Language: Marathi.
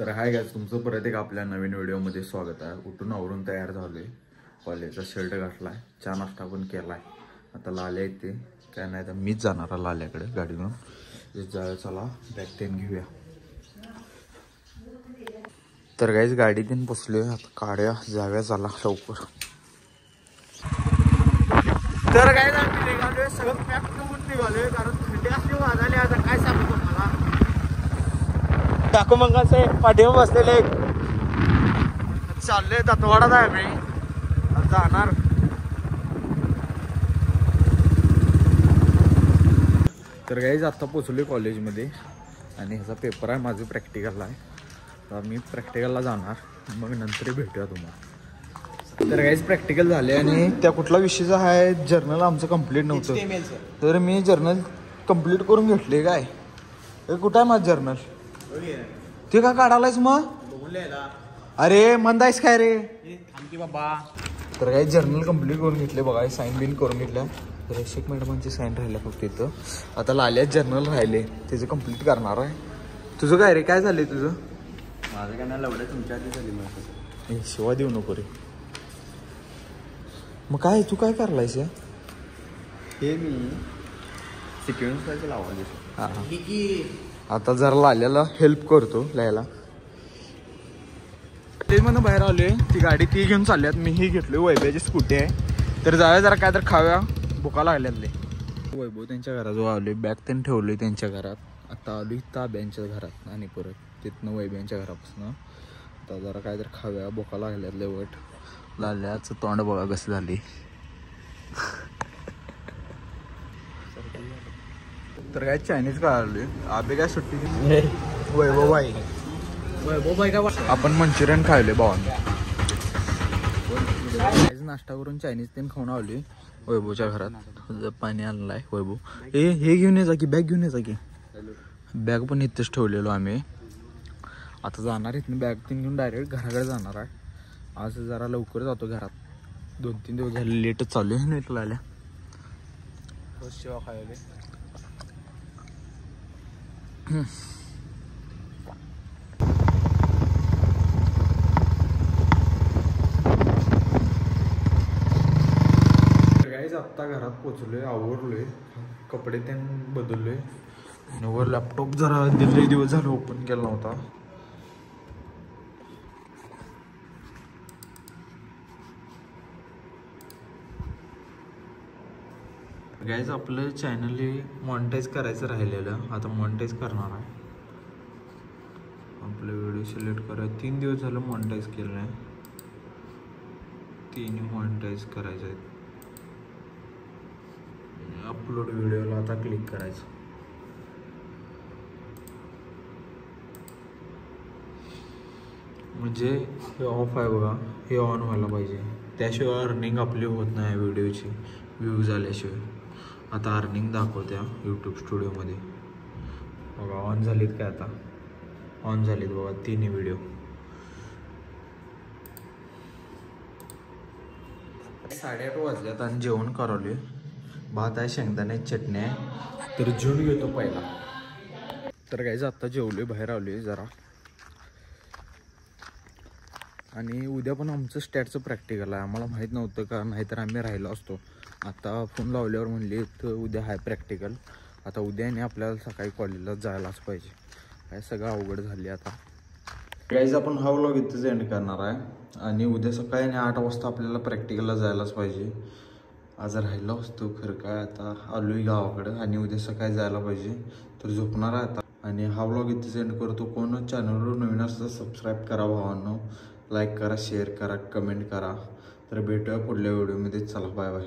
तर हाय गाइस, तुमचं परत एक आपल्या नवीन व्हिडिओमध्ये स्वागत आहे। उठून आवरून तयार झालोय, कॉलेजचा शर्ट घातलाय, चहा नाश्ता पण केलाय। आता लाल्या येते काय नाही तर मीच जाणार आहे लाल्याकडे गाडी घेऊन। चला बॅग टेन घेऊया। तर गाइस गाडी तीन बसलोय, आता काढ्या जाव्या चला लवकर। तर गाइस आम्ही निघालोय, सगळं पॅक करून निघालोय कारण थंडी असली वाजायला। आता काय सांगू तुम्हाला, टाकू मंगाचे पाठीवर बसलेले चालले दत्तवाडात आहे मी जाणार। तर गाइस आता पोचलोय कॉलेजमध्ये आणि ह्याचा पेपर आहे, माझं प्रॅक्टिकल आहे। तर मी प्रॅक्टिकलला जाणार, मग नंतर भेटूया तुम्हाला। तर गाइस प्रॅक्टिकल झाले आणि त्या कुठला विषयचा आहे, जर्नल आमचं कंप्लीट नव्हतं तर मी जर्नल कंप्लीट करून घेतले। काय कुठं आहे माझं जर्नल? ते का काढालायस मग? अरे मंदायस काय रे बाबा। तर काही जर्नल कंप्लीट करून घेतले बघा, साईन बिन करून घेतल्या। तर रेशक मॅडमांची साईन राहिल्या फक्त इथं। आता लाल्यात जर्नल राहिले, त्याचं कंप्लीट करणार आहे। तुझं काय रे, काय झालंय तुझं? माझं काय नाही, लवडं तुमच्या आधी झाली माझं। शिवा देऊ नको रे। मग काय तू काय करलायस? हे मी सिक्वेन्स लावायचे। हां आता जरा लाल्याला हेल्प करतो लिहायला। ते म्हणून बाहेर आलोय, ती गाडी ती घेऊन चालल्यात, मी ही घेतलोय, वैभवची स्कूटी आहे। तर जाऊया जरा काय तर खाव्या, भुका लागल्यातले। वैभव त्यांच्या घराजवळ आलोय, बॅग त्यांनी ठेवलोय त्यांच्या घरात। आता आलोय ताब्यांच्या घरात आणि परत तिथनं वैभवच्या घरापासून आता जरा काय तर खाव्या, भुका लागल्यातले वट। लाल्याचं तोंड बघा कसं झाली। तर काय चायनीज काय आलोय, आबे काय सुट्टी वैभव बाई काय आपण मंचुरियन खायले भावांनी। नाश्ता करून चायनीज तेन खाऊन आलोय वैभवच्या घरात। पाणी आणलाय वैभव, हे घेऊन ये जा की, बॅग घेऊन ये जा की। बॅग पण इथंच ठेवलेलो आम्ही। आता जाणार इथून बॅग तीन घेऊन डायरेक्ट घराकडे जाणार आहे। आज जरा लवकर जातो घरात, 2-3 दिवस झाले लेटच चालू आहे। नाही तुला आल्या शिवा खायले। आत्ता घरात पोचलोय, आवरलोय, कपडे ते बदललोय आणि वर लॅपटॉप जरा दिल्ली दिवस झालं ओपन केला नव्हता। गाइस आपलं चॅनल हे मॉनिटाईज करायचं राहिलेलं, आता मॉनिटाईज करणार आहे। आपलं व्हिडिओ सिलेक्ट करा, 3 दिवस झालं मॉनिटाईज केलं नाही, 3 मॉनिटाईज करायचं आहे। अपलोड व्हिडिओला आता क्लिक करायचं। म्हणजे हे ऑफ आहे बघा, हे ऑन व्हायला पाहिजे, त्याशिवाय अर्निंग आपली होत नाही व्हिडिओची व्ह्यू झाल्याशिवाय। आता अर्निंग दाखवत्या यूट्यूब स्टुडिओमध्ये बघा, ऑन झालीत काय? आता ऑन झालीत बघा 3 व्हिडिओ। 8:30 वाजल्यात आणि जेवण करवले, भात आहे, शेंगदाण्याची चटणी आहे। तर जेवून घेतो पहिला। तर गाइस आता जेवलोय, बाहेर आलोय जरा। आणि उद्या पण आमचं स्टॅटचं प्रॅक्टिकल आहे, आम्हाला माहीत नव्हतं का, नाहीतर आम्ही राहिलो असतो। आता फोन लावल्यावर म्हणले तर उद्या आहे प्रॅक्टिकल। आता उद्याने आपल्याला सकाळी कॉलेजला जायलाच पाहिजे, काय सगळं अवघड झाली आता। गाइस आपण हा व्लॉग इथंच एंड करणार आहे आणि उद्या सकाळी 8 वाजता आपल्याला प्रॅक्टिकलला जायलाच पाहिजे। आज राहिलो असतो खरं, काय आता आलोय गावाकडं आणि उद्या सकाळी जायला पाहिजे, तर झोपणार आहे आता। आणि हा व्लॉग इथंच एंड करतो। कोण चॅनलवर नवीन असतं सबस्क्राईब करा भावांनो, लाईक करा, शेअर करा, कमेंट करा। तर भेटूया पुढल्या व्हिडिओमध्ये, चला बाय बाय।